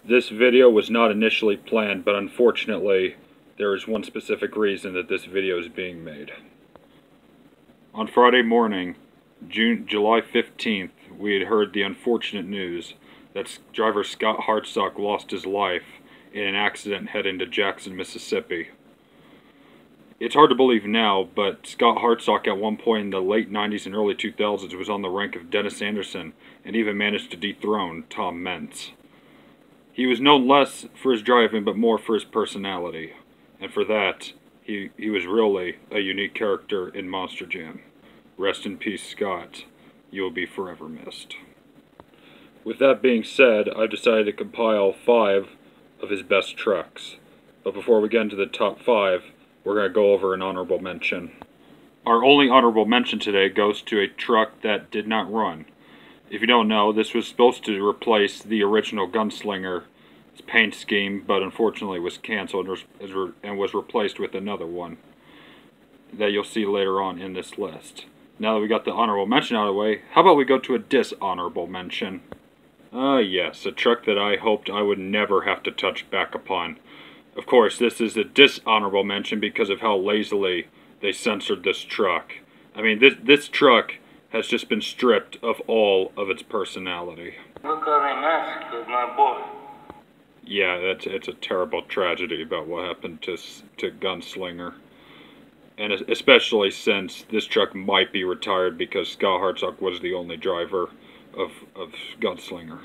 This video was not initially planned, but unfortunately, there is one specific reason that this video is being made. On Friday morning, July 15th, we had heard the unfortunate news that driver Scott Hartsock lost his life in an accident heading to Jackson, Mississippi. It's hard to believe now, but Scott Hartsock at one point in the late 90s and early 2000s was on the rank of Dennis Anderson and even managed to dethrone Tom Mentz. He was known less for his driving, but more for his personality. And for that, he was really a unique character in Monster Jam. Rest in peace, Scott. You will be forever missed. With that being said, I've decided to compile 5 of his best trucks. But before we get into the top 5, we're going to go over an honorable mention. Our only honorable mention today goes to a truck that did not run. If you don't know, this was supposed to replace the original Gunslinger paint scheme, but unfortunately was canceled and was replaced with another one that you'll see later on in this list. Now that we got the honorable mention out of the way, how about we go to a dishonorable mention? Yes, a truck that I hoped I would never have to touch back upon. Of course, this is a dishonorable mention because of how lazily they censored this truck. I mean, this truck has just been stripped of all of its personality. Look how they massacred my boy. Yeah, it's a terrible tragedy about what happened to Gunslinger. And especially since this truck might be retired because Scott Hartsock was the only driver of Gunslinger.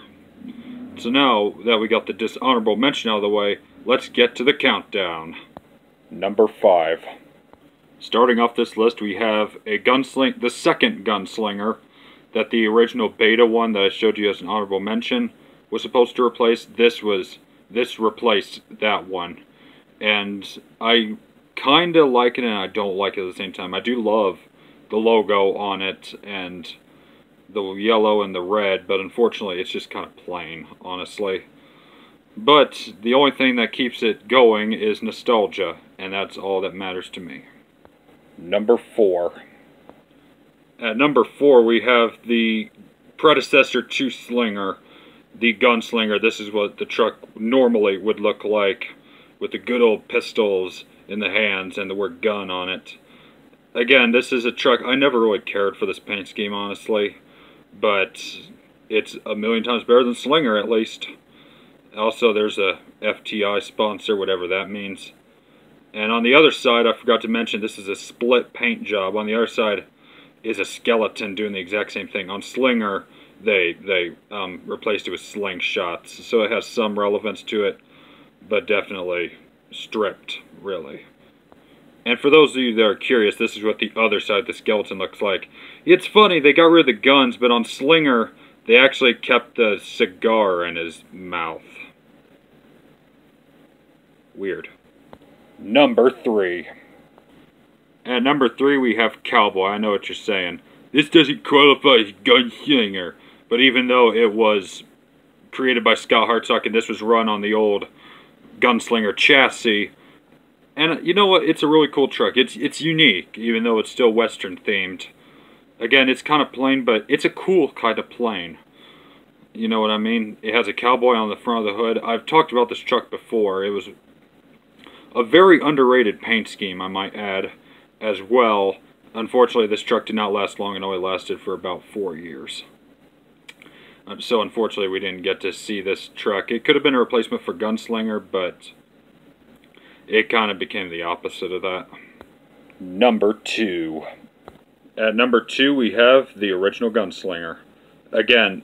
So now that we got the dishonorable mention out of the way, let's get to the countdown. Number 5. Starting off this list, we have the second Gunslinger that the original beta one that I showed you as an honorable mention was supposed to replace. This replaced that one. And I kind of like it and I don't like it at the same time. I do love the logo on it and the yellow and the red, but unfortunately it's just kind of plain, honestly. But the only thing that keeps it going is nostalgia, and that's all that matters to me. Number 4. At number 4, we have the predecessor to Slinger, the Gunslinger. This is what the truck normally would look like, with the good old pistols in the hands and the word gun on it. Again, this is a truck, I never really cared for this paint scheme, honestly, but it's a million times better than Slinger, at least. Also, there's a FTI sponsor, whatever that means. And on the other side, I forgot to mention, this is a split paint job. On the other side is a skeleton doing the exact same thing. On Slinger, they replaced it with slingshots, so it has some relevance to it, but definitely stripped, really. And for those of you that are curious, this is what the other side of the skeleton looks like. It's funny, they got rid of the guns, but on Slinger, they actually kept the cigar in his mouth. Weird. Number 3. At number 3, we have Cowboy. I know what you're saying. This doesn't qualify as Gunslinger. But even though it was created by Scott Hartsock and this was run on the old Gunslinger chassis, and you know what? It's a really cool truck. It's unique, even though it's still Western themed. Again, it's kind of plain, but it's a cool kind of plain. You know what I mean? It has a cowboy on the front of the hood. I've talked about this truck before. It was a very underrated paint scheme, I might add, as well. Unfortunately, this truck did not last long. It only lasted for about 4 years. So unfortunately, we didn't get to see this truck. It could have been a replacement for Gunslinger, but it kind of became the opposite of that. Number 2. At number 2, we have the original Gunslinger. Again,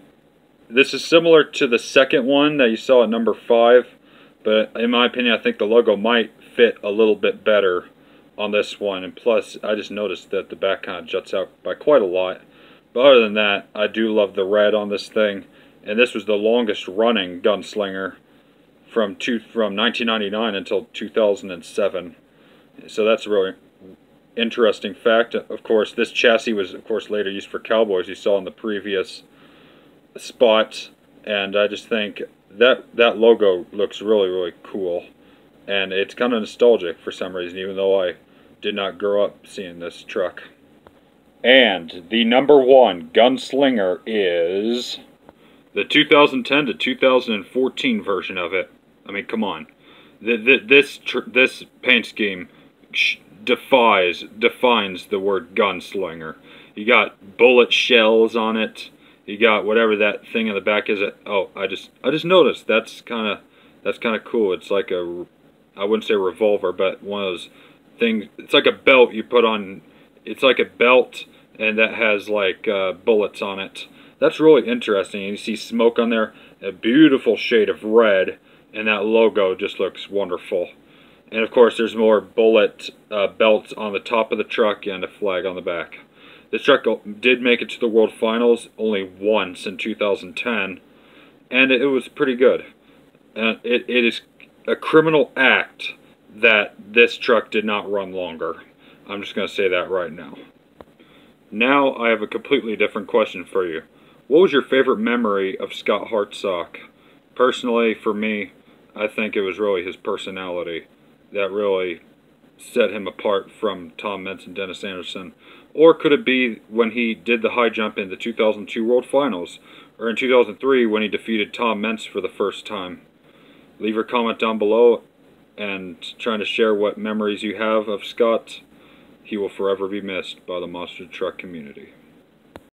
this is similar to the second one that you saw at number 5, but in my opinion, I think the logo might fit a little bit better on this one. And plus, I just noticed that the back kind of juts out by quite a lot. But other than that, I do love the red on this thing. And this was the longest running Gunslinger from 1999 until 2007. So that's a really interesting fact. Of course, this chassis was, of course, later used for Cowboys, you saw in the previous spot. And I just think that logo looks really, really cool. And it's kind of nostalgic for some reason, even though I did not grow up seeing this truck. And the number 1 Gunslinger is The 2010 to 2014 version of it. I mean, come on. This paint scheme defines the word gunslinger. You got bullet shells on it. You got whatever that thing in the back is. Oh, I just noticed. That's kind of cool. It's like I wouldn't say revolver, but one of those things. It's like a belt you put on. It's like a belt, and that has like bullets on it. That's really interesting. And you see smoke on there, a beautiful shade of red, and that logo just looks wonderful. And of course, there's more bullet belts on the top of the truck and a flag on the back. This truck did make it to the World Finals only once in 2010, and it was pretty good. And it is a criminal act that this truck did not run longer. I'm just going to say that right now. Now I have a completely different question for you. What was your favorite memory of Scott Hartsock? Personally, for me, I think it was really his personality that really set him apart from Tom Meents and Dennis Anderson. Or could it be when he did the high jump in the 2002 World Finals, or in 2003 when he defeated Tom Meents for the first time? Leave your comment down below and trying to share what memories you have of Scott. He will forever be missed by the monster truck community.